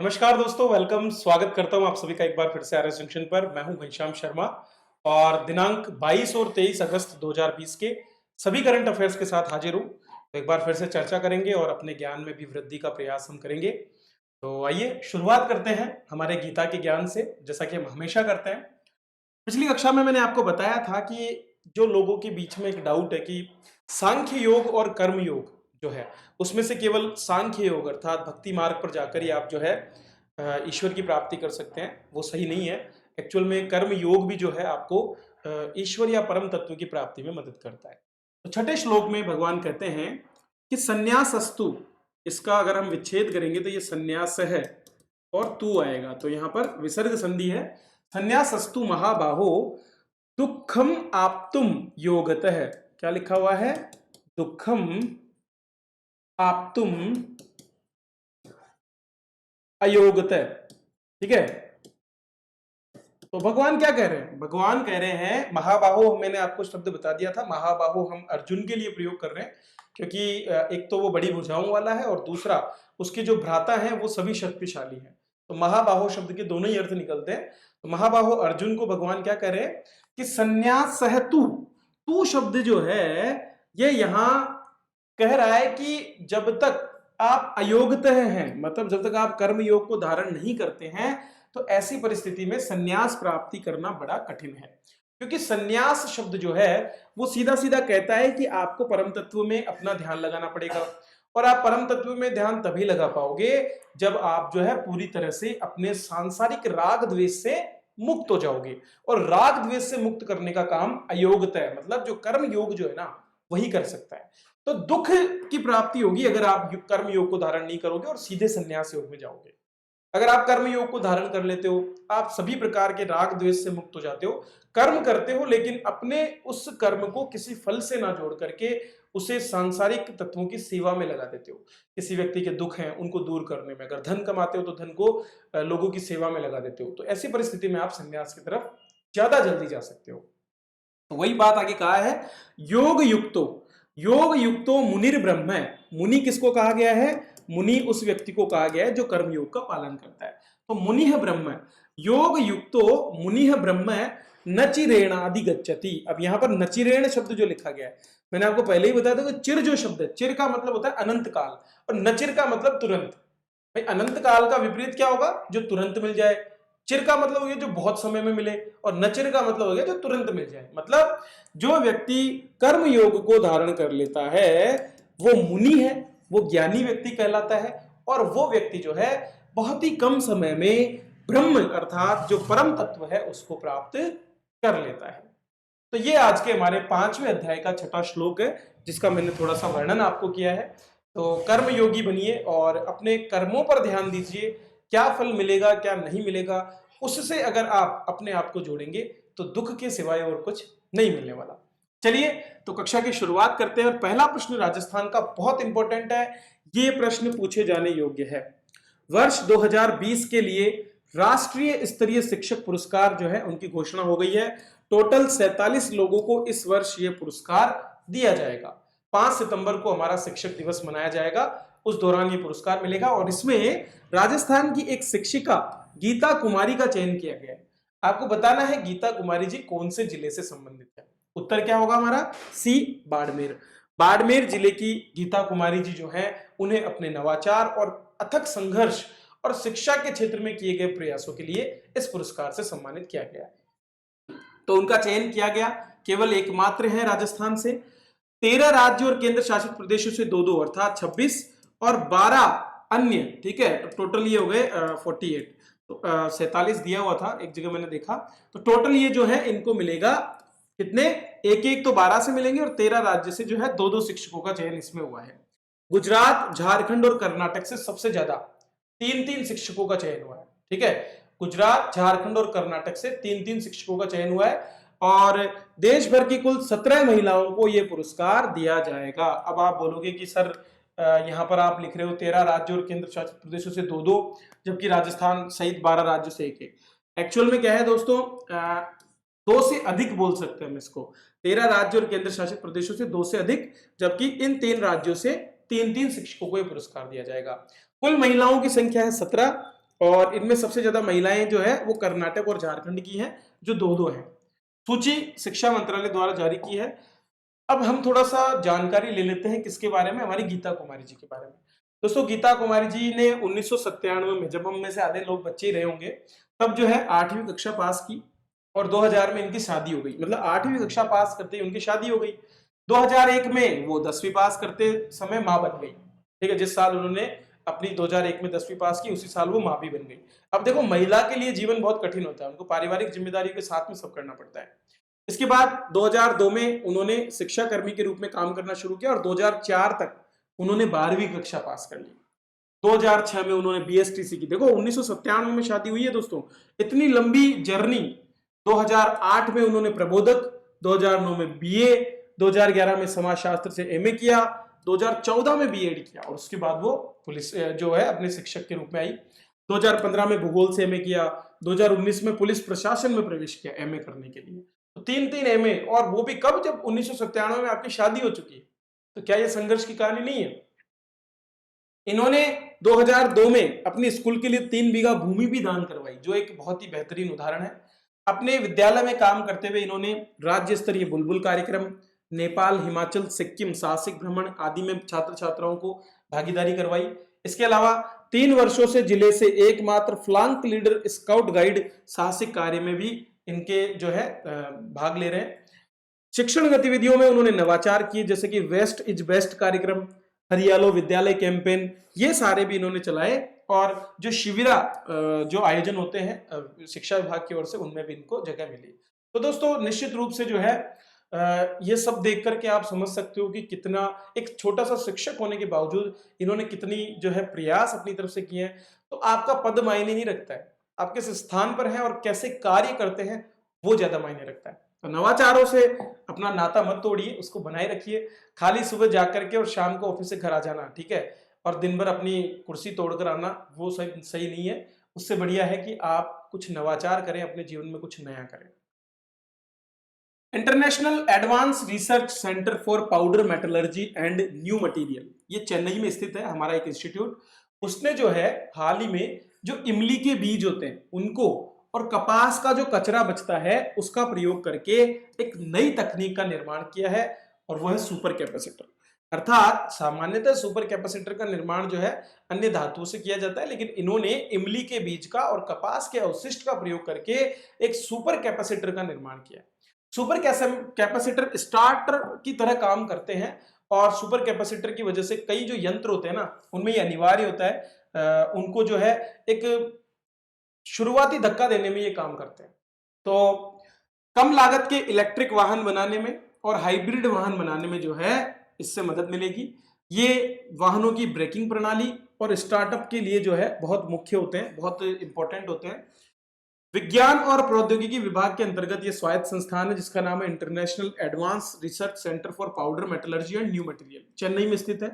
नमस्कार दोस्तों, वेलकम। स्वागत करता हूं आप सभी का एक बार फिर से आरएस जंक्शन पर। मैं हूं घनश्याम शर्मा और दिनांक 22 और 23 अगस्त 2020 के सभी करंट अफेयर्स के साथ हाजिर हूं। तो एक बार फिर से चर्चा करेंगे और अपने ज्ञान में भी वृद्धि का प्रयास हम करेंगे। तो आइए शुरुआत करते हैं हमारे गीता के ज्ञान से, जैसा कि हम हमेशा करते हैं। पिछली कक्षा में मैंने आपको बताया था कि जो लोगों के बीच में एक डाउट है कि सांख्य योग और कर्म योग जो है, उसमें से केवल सांख्य योग अर्थात भक्ति मार्ग पर जाकर ही आप जो है ईश्वर की प्राप्ति कर सकते हैं, वो सही नहीं है। एक्चुअल में कर्म योग भी जो है आपको ईश्वर या परम तत्व की प्राप्ति में मदद करता है। तो छठे श्लोक में भगवान कहते हैं कि संन्यासस्तु, इसका अगर हम विच्छेद करेंगे तो ये संन्यास है और तू आएगा, तो यहां पर विसर्ग संधि है। संन्यासस्तु महाबाहो दुखम आप्तुम योगतः। क्या लिखा हुआ है? दुखम आप्तुम अयोगतः। ठीक है, तो भगवान क्या कह रहे हैं? भगवान कह रहे हैं महाबाहो, मैंने आपको शब्द बता दिया था, महाबाहो हम अर्जुन के लिए प्रयोग कर रहे हैं क्योंकि एक तो वो बड़ी भुजाओं वाला है और दूसरा उसके जो भ्राता हैं वो सभी शक्तिशाली हैं। तो महाबाहो शब्द के दोनों ही अर्थ निकलते हैं। तो महाबाहो अर्जुन को भगवान क्या कह रहे हैं कि संन्यास सह तू, तू शब्द जो है ये यहां कह रहा है कि जब तक आप अयोग्य हैं, मतलब जब तक आप कर्म योग को धारण नहीं करते हैं, तो ऐसी परिस्थिति में संन्यास प्राप्ति करना बड़ा कठिन है। क्योंकि संन्यास शब्द जो है वो सीधा सीधा कहता है कि आपको परम तत्व में अपना ध्यान लगाना पड़ेगा, और आप परम तत्व में ध्यान तभी लगा पाओगे जब आप जो है पूरी तरह से अपने सांसारिक राग द्वेष से मुक्त हो जाओगे। और राग द्वेष से मुक्त करने का काम अयोग्यता है, मतलब जो कर्म योग जो है ना वही कर सकता है। तो दुख की प्राप्ति होगी अगर आप कर्म योग को धारण नहीं करोगे और सीधे संन्यास योग में जाओगे। अगर आप कर्म योग को धारण कर लेते हो, आप सभी प्रकार के राग द्वेष से मुक्त हो जाते हो, कर्म करते हो लेकिन अपने उस कर्म को किसी फल से ना जोड़ करके उसे सांसारिक तत्वों की सेवा में लगा देते हो। किसी व्यक्ति के दुख हैं उनको दूर करने में, अगर धन कमाते हो तो धन को लोगों की सेवा में लगा देते हो, तो ऐसी परिस्थिति में आप संन्यास की तरफ ज्यादा जल्दी जा सकते हो। तो वही बात आगे कहा है, योग युक्तो, योग युक्तो मुनिर ब्रह्म है। मुनि किसको कहा गया है? मुनि उस व्यक्ति को कहा गया है जो कर्म योग का पालन करता है। तो मुनि है ब्रह्म, योग युक्तो मुनि है ब्रह्म, नचिरेण आदि गच्छति। अब यहां पर नचिरेण शब्द जो लिखा गया है, मैंने आपको पहले ही बताया था कि चिर जो शब्द है, चिर का मतलब होता है अनंत काल और नचिर का मतलब तुरंत। भाई अनंत काल का विपरीत क्या होगा? जो तुरंत मिल जाए। चिर का मतलब हो गया जो बहुत समय में मिले, और नचिर का मतलब हो गया जो तुरंत मिल जाए। मतलब जो व्यक्ति कर्म योग को धारण कर लेता है वो मुनि है, वो ज्ञानी व्यक्ति कहलाता है, और वो व्यक्ति जो है बहुत ही कम समय में ब्रह्म अर्थात जो परम तत्व है उसको प्राप्त कर लेता है। तो ये आज के हमारे 5वें अध्याय का छठा श्लोक है, जिसका मैंने थोड़ा सा वर्णन आपको किया है। तो कर्म योगी बनिए और अपने कर्मों पर ध्यान दीजिए, क्या फल मिलेगा क्या नहीं मिलेगा, उससे अगर आप अपने आप को जोड़ेंगे तो दुख के सिवाय और कुछ नहीं मिलने वाला। चलिए तो कक्षा की शुरुआत करते हैं, और पहला प्रश्न राजस्थान का बहुत इंपॉर्टेंट है। ये प्रश्न पूछे जाने योग्य है। वर्ष 2020 के लिए राष्ट्रीय स्तरीय शिक्षक पुरस्कार जो है उनकी घोषणा हो गई है। टोटल 47 लोगों को इस वर्ष ये पुरस्कार दिया जाएगा। 5 सितंबर को हमारा शिक्षक दिवस मनाया जाएगा, उस दौरान ये पुरस्कार मिलेगा, और इसमें राजस्थान की एक शिक्षिका गीता कुमारी का चयन किया गया है। आपको बताना है गीता कुमारी जी कौन से जिले से संबंधित है। उत्तर क्या होगा हमारा? सी, बाड़मेर। बाड़मेर जिले की गीता कुमारी जी जो है उन्हें अपने नवाचार और अथक संघर्ष और शिक्षा के क्षेत्र में किए गए प्रयासों के लिए इस पुरस्कार से सम्मानित किया गया है। तो उनका चयन किया गया, केवल एकमात्र है राजस्थान से। 13 राज्य और केंद्र शासित प्रदेशों से 2-2 अर्थात 26 और 12 अन्य, ठीक है, तो टोटल ये हो गए 48। तो 47 दिया हुआ था एक जगह मैंने देखा, तो टोटल ये जो है इनको मिलेगा कितने? एक एक तो 12 से मिलेंगे, और 13 राज्य से जो है 2-2 शिक्षकों का चयन इसमें हुआ है। गुजरात, झारखंड और कर्नाटक से सबसे ज्यादा 3-3 शिक्षकों का चयन हुआ है। ठीक है, गुजरात, झारखंड और कर्नाटक से 3-3 शिक्षकों का चयन हुआ है, और देश भर की कुल 17 महिलाओं को यह पुरस्कार दिया जाएगा। अब आप बोलोगे कि सर यहां पर आप लिख रहे हो 13 राज्यों और केंद्र शासित प्रदेशों से 2-2, जबकि राजस्थान सहित 12 राज्यों से 1-1। एक्चुअल में क्या है दोस्तों, 2 से अधिक बोल सकते हैं हम इसको। 13 राज्य और केंद्र शासित प्रदेशों से 2 से अधिक, जबकि इन 3 राज्यों से 3-3 शिक्षकों को यह पुरस्कार दिया जाएगा। कुल महिलाओं की संख्या है 17, और इनमें सबसे ज्यादा महिलाएं जो है वो कर्नाटक और झारखंड की हैं, जो 2-2 है। सूची शिक्षा मंत्रालय द्वारा जारी की है। अब हम थोड़ा सा जानकारी ले लेते हैं किसके बारे में, हमारी गीता कुमारी जी के बारे में। दोस्तों गीता कुमारी जी ने 1997 में, जब हम में से आधे लोग बच्चे ही रहे होंगे, तब जो है 8वीं कक्षा पास की और 2000 में इनकी शादी हो गई। मतलब 8वीं कक्षा पास करते ही उनकी शादी हो गई। 2001 में वो 10वीं पास करते समय माँ बन गई। ठीक है, जिस साल उन्होंने अपनी 2001 में 10वीं पास की, उसी साल वो माँ भी बन गई। अब देखो, महिला के लिए जीवन बहुत कठिन होता है, उनको पारिवारिक जिम्मेदारी के साथ में सब करना पड़ता है। इसके बाद 2002 में उन्होंने शिक्षा कर्मी के रूप में काम करना शुरू किया और 2004 तक उन्होंने 12वीं कक्षा पास कर ली। 2006 में उन्होंने बीएसटीसी की, देखो 1997 में शादी हुई है दोस्तों, इतनी लंबी जर्नी। 2008 में उन्होंने प्रबोधक, 2009 में बीए, 2011 में समाजशास्त्र से एमए किया, 2014 में बीएड किया और उसके बाद वो पुलिस जो है अपने शिक्षक के रूप में आई। 2015 में भूगोल से एमए किया, 2019 में पुलिस प्रशासन में प्रवेश किया एमए करने के लिए। तो 3-3 एमए, और वो भी कब, जब 1997 में आपकी शादी हो चुकी है। तो क्या ये संघर्ष की कहानी नहीं है? इन्होंने 2002 में अपने स्कूल के लिए 3 बीघा भूमि भी दान करवाई, जो एक बहुत ही बेहतरीन उदाहरण है। अपने विद्यालय में काम करते हुए इन्होंने राज्य स्तरीय बुलबुल कार्यक्रम, नेपाल, हिमाचल, सिक्किम साहसिक भ्रमण आदि में छात्र छात्राओं को भागीदारी करवाई। इसके अलावा 3 वर्षों से जिले से एकमात्र फ्लांक लीडर स्काउट गाइड साहसिक कार्य में भी इनके जो है भाग ले रहे हैं। शिक्षण गतिविधियों में उन्होंने नवाचार किए, जैसे कि वेस्ट इज बेस्ट कार्यक्रम, हरियालो विद्यालय कैंपेन, ये सारे भी इन्होंने चलाए। और जो शिविरा जो आयोजन होते हैं शिक्षा विभाग की ओर से, उनमें भी इनको जगह मिली। तो दोस्तों निश्चित रूप से जो है ये सब देख करके आप समझ सकते हो कि कितना एक छोटा सा शिक्षक होने के बावजूद इन्होंने कितनी जो है प्रयास अपनी तरफ से किए हैं। तो आपका पद मायने नहीं रखता है, आप किस स्थान पर हैं और कैसे कार्य करते हैं वो ज्यादा मायने रखता है। तो नवाचारों से अपना नाता मत तोड़िए, उसको बनाए रखिए। खाली सुबह जाकर के और शाम को ऑफिस से घर आ जाना, ठीक है, और दिन भर अपनी कुर्सी तोड़कर आना, वो सही नहीं है। उससे बढ़िया है कि आप कुछ नवाचार करें, अपने जीवन में कुछ नया करें। International advance research centre for powder metallurgy and new material, ये चेन्नई में स्थित है हमारा एक इंस्टीट्यूट। उसने जो है हाल ही में जो इमली के बीज होते हैं उनको और कपास का जो कचरा बचता है उसका प्रयोग करके एक नई तकनीक का निर्माण किया है, और वह है सुपर कैपेसिटर। अर्थात सामान्यतः सुपर कैपेसिटर का निर्माण जो है अन्य धातुओं से किया जाता है, लेकिन इन्होंने इमली के बीज का और कपास के अवशिष्ट का प्रयोग करके एक सुपर कैपेसिटर का निर्माण किया। सुपर कैपेसिटर स्टार्टर की तरह काम करते हैं, और सुपर कैपेसिटर की वजह से कई जो यंत्र होते हैं ना, उनमें ये अनिवार्य होता है उनको जो है एक शुरुआती धक्का देने में ये काम करते हैं। तो कम लागत के इलेक्ट्रिक वाहन बनाने में और हाइब्रिड वाहन बनाने में जो है इससे मदद मिलेगी। ये वाहनों की ब्रेकिंग प्रणाली और स्टार्टअप के लिए जो है बहुत मुख्य होते हैं, बहुत इंपॉर्टेंट होते हैं। विज्ञान और प्रौद्योगिकी विभाग के अंतर्गत ये स्वायत्त संस्थान है, जिसका नाम है international advance research centre for powder metallurgy and new material, Chennai में स्थित है।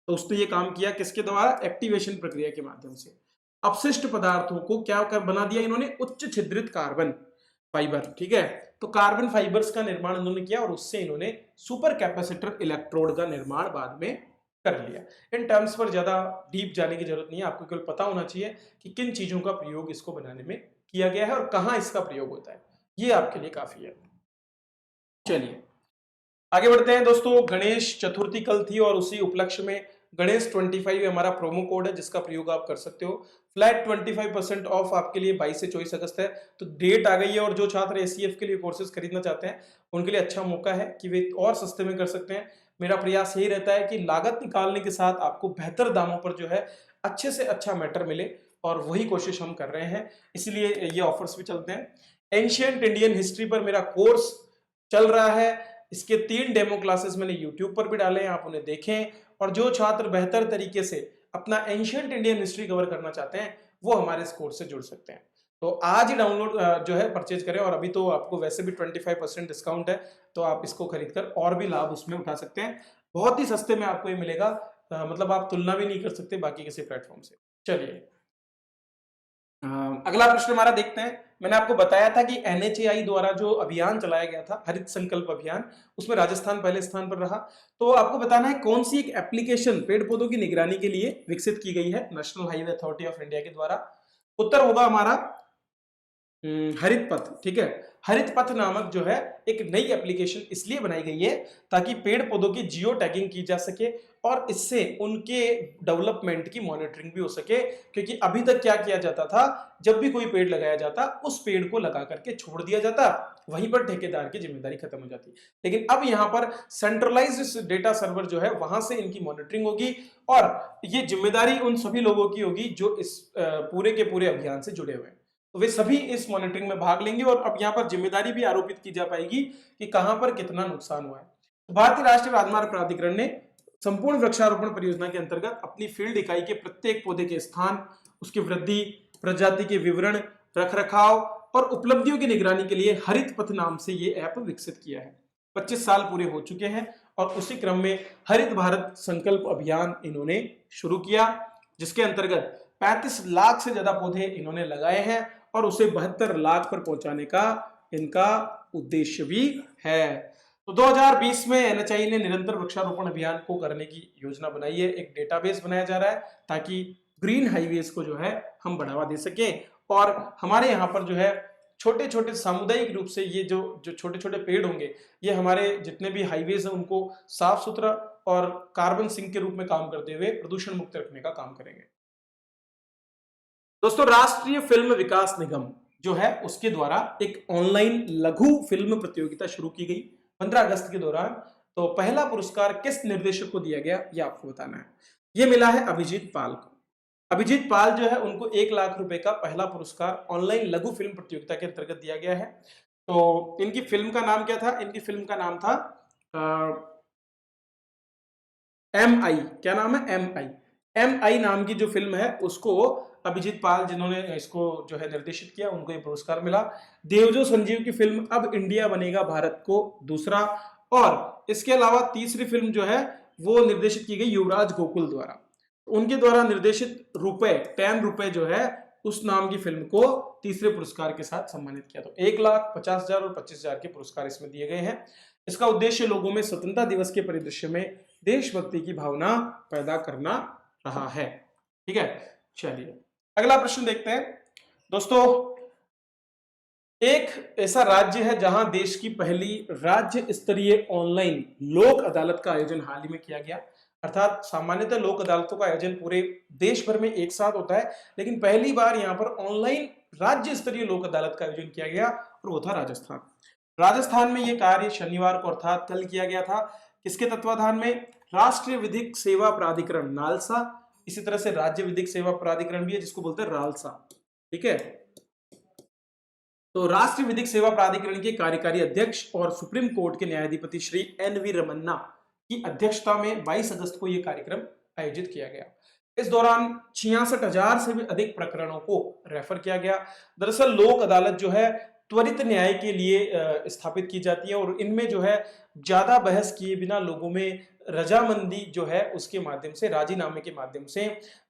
तो उसने ये काम किया किसके द्वारा? एक्टिवेशन प्रक्रिया के माध्यम से अपशिष्ट पदार्थों को क्या कर बना दिया इन्होंने? उच्च छिद्रित कार्बन फाइबर, ठीक है। तो कार्बन फाइबर्स का निर्माण इन्होंने किया और उससे इन्होंने सुपर कैपेसिटर इलेक्ट्रोड का निर्माण बाद में कर लिया। इन टर्म्स पर ज्यादा डीप जाने की जरूरत नहीं है, आपको केवल पता होना चाहिए कि किन चीजों का प्रयोग इसको बनाने में किया गया है और कहां इसका प्रयोग होता है, ये आपके लिए काफी है। चलिए आगे बढ़ते हैं दोस्तों। गणेश चतुर्थी कल थी और उसी उपलक्ष्य में गणेश 25 हमारा प्रोमो कोड है, जिसका प्रयोग आप कर सकते हो। फ्लैट 25% ऑफ आपके लिए 22 से 24 अगस्त है। तो डेट आ गई है, और जो छात्र एसीएफ के लिए कोर्सेज खरीदना चाहते हैं उनके लिए अच्छा मौका है कि वे और सस्ते में कर सकते हैं। मेरा प्रयास यही रहता है कि लागत निकालने के साथ आपको बेहतर दामों पर जो है अच्छे से अच्छा मैटर मिले, और वही कोशिश हम कर रहे हैं, इसलिए ये ऑफर्स भी चलते हैं। एंशिएंट इंडियन हिस्ट्री पर मेरा कोर्स चल रहा है, इसके 3 डेमो क्लासेस मैंने यूट्यूब पर भी डाले हैं, आप उन्हें देखें। और जो छात्र बेहतर तरीके से अपना एंशिएंट इंडियन हिस्ट्री कवर करना चाहते हैं वो हमारे इस कोर्स से जुड़ सकते हैं। तो आज ही डाउनलोड जो है परचेज करें, और अभी तो आपको वैसे भी 25% डिस्काउंट है, तो आप इसको खरीदकर और भी लाभ उसमें उठा सकते हैं। बहुत ही सस्ते में आपको ये मिलेगा, मतलब आप तुलना भी नहीं कर सकते बाकी किसी प्लेटफॉर्म से। चलिए अगला प्रश्न हमारा देखते हैं। मैंने आपको बताया था कि एनएचएआई द्वारा जो अभियान चलाया गया था, हरित संकल्प अभियान, उसमें राजस्थान पहले स्थान पर रहा। तो आपको बताना है कौन सी एक एप्लीकेशन पेड़ पौधों की निगरानी के लिए विकसित की गई है national highway authority of India के द्वारा। उत्तर होगा हमारा हरित पथ। ठीक है, हरित पथ नामक जो है एक नई एप्लीकेशन इसलिए बनाई गई है ताकि पेड़ पौधों की जियो टैगिंग की जा सके और इससे उनके डेवलपमेंट की मॉनिटरिंग भी हो सके। क्योंकि अभी तक क्या किया जाता था, जब भी कोई पेड़ लगाया जाता उस पेड़ को लगा करके छोड़ दिया जाता, वहीं पर ठेकेदार की जिम्मेदारी खत्म हो जाती। लेकिन अब यहां पर सेंट्रलाइज्ड डेटा सर्वर जो है वहां से इनकी मॉनिटरिंग होगी और ये जिम्मेदारी उन सभी लोगों की होगी जो इस पूरे के पूरे अभियान से जुड़े हुए हैं। तो वे सभी इस मॉनिटरिंग में भाग लेंगे और अब यहाँ पर जिम्मेदारी भी आरोपित की जा पाएगी कि कहां पर कितना नुकसान हुआ है। तो भारतीय राष्ट्रीय राजमार्ग प्राधिकरण ने संपूर्ण वृक्षारोपण परियोजना के अंतर्गत अपनी फील्ड इकाई के प्रत्येक पौधे के स्थान, उसकी वृद्धि, प्रजाति के विवरण, रखरखाव और उपलब्धियों की निगरानी के लिए हरित पथ नाम से ये ऐप विकसित किया है। 25 साल पूरे हो चुके हैं और उसी क्रम में हरित भारत संकल्प अभियान इन्होंने शुरू किया, जिसके अंतर्गत 35 लाख से ज्यादा पौधे इन्होंने लगाए हैं और उसे 72 लाख पर पहुंचाने का इनका उद्देश्य भी है। तो 2020 में एनएचआई ने निरंतर वृक्षारोपण अभियान को करने की योजना बनाई है। एक डेटाबेस बनाया जा रहा है ताकि ग्रीन हाईवेज को जो है हम बढ़ावा दे सकें और हमारे यहाँ पर जो है छोटे छोटे सामुदायिक रूप से ये जो छोटे छोटे पेड़ होंगे, ये हमारे जितने भी हाईवेज हैं उनको साफ सुथरा और कार्बन सिंक के रूप में काम करते हुए प्रदूषण मुक्त रखने का काम करेंगे। दोस्तों, राष्ट्रीय फिल्म विकास निगम जो है उसके द्वारा एक ऑनलाइन लघु फिल्म प्रतियोगिता शुरू की गई 15 अगस्त के दौरान। तो पहला पुरस्कार किस निर्देशक को दिया गया ये आपको बताना है। ये मिला है अभिजीत पाल को। अभिजीत पाल जो है उनको 1 लाख रुपए का पहला पुरस्कार ऑनलाइन लघु फिल्म प्रतियोगिता के अंतर्गत दिया गया है। तो इनकी फिल्म का नाम क्या था? इनकी फिल्म का नाम था MI। क्या नाम है? MI नाम की जो फिल्म है उसको अभिजीत पाल जिन्होंने इसको जो है निर्देशित किया, उनको ये पुरस्कार मिला। देवजो संजीव की फिल्म अब इंडिया बनेगा भारत को दूसरा, और इसके अलावा तीसरी फिल्म जो है वो निर्देशित की गई युवराज गोकुल द्वारा। उनके द्वारा निर्देशित रुपए 10 रुपए जो है उस नाम की फिल्म को तीसरे पुरस्कार के साथ सम्मानित किया। तो 1,50,000 और 25,000 के पुरस्कार इसमें दिए गए हैं। इसका उद्देश्य लोगों में स्वतंत्रता दिवस के परिदृश्य में देशभक्ति की भावना पैदा करना रहा है। ठीक है, चलिए अगला प्रश्न देखते हैं। दोस्तों, एक ऐसा राज्य है जहां देश की पहली राज्य स्तरीय ऑनलाइन लोक अदालत का आयोजन हाल ही में किया गया। अर्थात सामान्यतः लोक अदालतों का आयोजन पूरे देश भर में एक साथ होता है, लेकिन पहली बार यहां पर ऑनलाइन राज्य स्तरीय लोक अदालत का आयोजन किया गया और वो था राजस्थान। राजस्थान में यह कार्य शनिवार को अर्थात कल किया गया था। किसके तत्वाधान में? राष्ट्रीय विधिक सेवा प्राधिकरण नालसा, इसी तरह से राज्य विधिक सेवा प्राधिकरण भी है जिसको बोलते हैं रालसा। ठीक है, तो राष्ट्रीय विधिक सेवा प्राधिकरण के कार्यकारी अध्यक्ष और सुप्रीम कोर्ट के न्यायाधिपति श्री NV रमन्ना की अध्यक्षता में 22 अगस्त को यह कार्यक्रम आयोजित किया गया। इस दौरान 66,000 से भी अधिक प्रकरणों को रेफर किया गया। दरअसल लोक अदालत जो है त्वरित न्याय के लिए स्थापित की जाती है और इनमें जो है ज्यादा बहस किए बिना लोगों में रजामंदी जो है उसके माध्यम से, राजीनामे के माध्यम से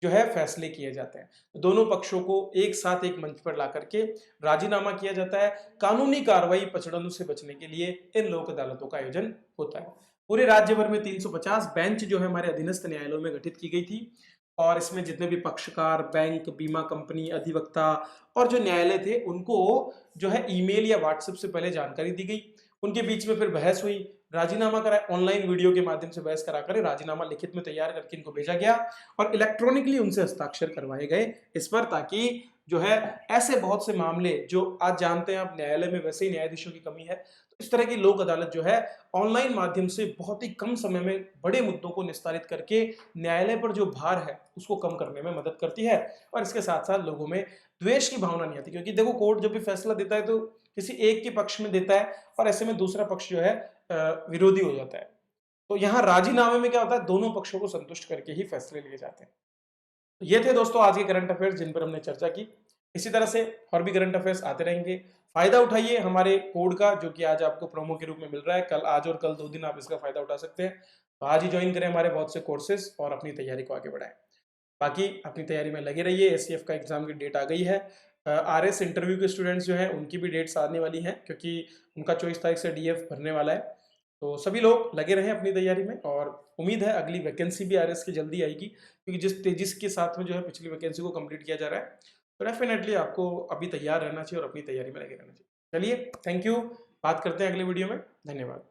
जो है फैसले किए जाते हैं। दोनों पक्षों को एक साथ एक मंच पर ला करके राजीनामा किया जाता है। कानूनी कार्रवाई पचड़नों से बचने के लिए इन लोक अदालतों का आयोजन होता है। पूरे राज्य भर में 350 बेंच जो है हमारे अधीनस्थ न्यायालयों में गठित की गई थी और इसमें जितने भी पक्षकार, बैंक, बीमा कंपनी, अधिवक्ता और जो न्यायालय थे उनको जो है ईमेल या व्हाट्सएप से पहले जानकारी दी गई। उनके बीच में फिर बहस हुई, राजीनामा करा, ऑनलाइन वीडियो के माध्यम से बहस कराकर राजीनामा लिखित में तैयार करके इनको भेजा गया और इलेक्ट्रॉनिकली उनसे हस्ताक्षर करवाए गए इस पर, ताकि जो है ऐसे बहुत से मामले जो आज जानते हैं आप न्यायालय में वैसे ही न्यायाधीशों की कमी है, तो इस तरह की लोक अदालत जो है ऑनलाइन माध्यम से बहुत ही कम समय में बड़े मुद्दों को निस्तारित करके न्यायालय पर जो भार है उसको कम करने में मदद करती है और इसके साथ साथ लोगों में द्वेष की भावना नहीं आती। क्योंकि देखो, कोर्ट जब भी फैसला देता है तो किसी एक के पक्ष में देता है और ऐसे में दूसरा पक्ष जो है विरोधी हो जाता है। तो यहाँ राजीनामे में क्या होता है, दोनों पक्षों को संतुष्ट करके ही फैसले लिए जाते हैं। तो ये थे दोस्तों आज के करंट अफेयर्स जिन पर हमने चर्चा की। इसी तरह से और भी करंट अफेयर्स आते रहेंगे। फायदा उठाइए हमारे कोड का, जो कि आज आपको प्रोमो के रूप में मिल रहा है। कल, आज और कल 2 दिन आप इसका फायदा उठा सकते हैं। तो आज ही ज्वाइन करें हमारे बहुत से कोर्सेज और अपनी तैयारी को आगे बढ़ाएं। बाकी अपनी तैयारी में लगे रहिए। SCF का एग्जाम की डेट आ गई है। RS इंटरव्यू के स्टूडेंट्स जो हैं उनकी भी डेट्स आने वाली हैं, क्योंकि उनका 24 तारीख से DF भरने वाला है। तो सभी लोग लगे रहें अपनी तैयारी में और उम्मीद है अगली वैकेंसी भी RS की जल्दी आएगी, क्योंकि जिस तेजी के साथ में जो है पिछली वैकेंसी को कंप्लीट किया जा रहा है तो डेफिनेटली आपको अभी तैयार रहना चाहिए और अपनी तैयारी में लगे रहना चाहिए। चलिए, थैंक यू, बात करते हैं अगले वीडियो में। धन्यवाद।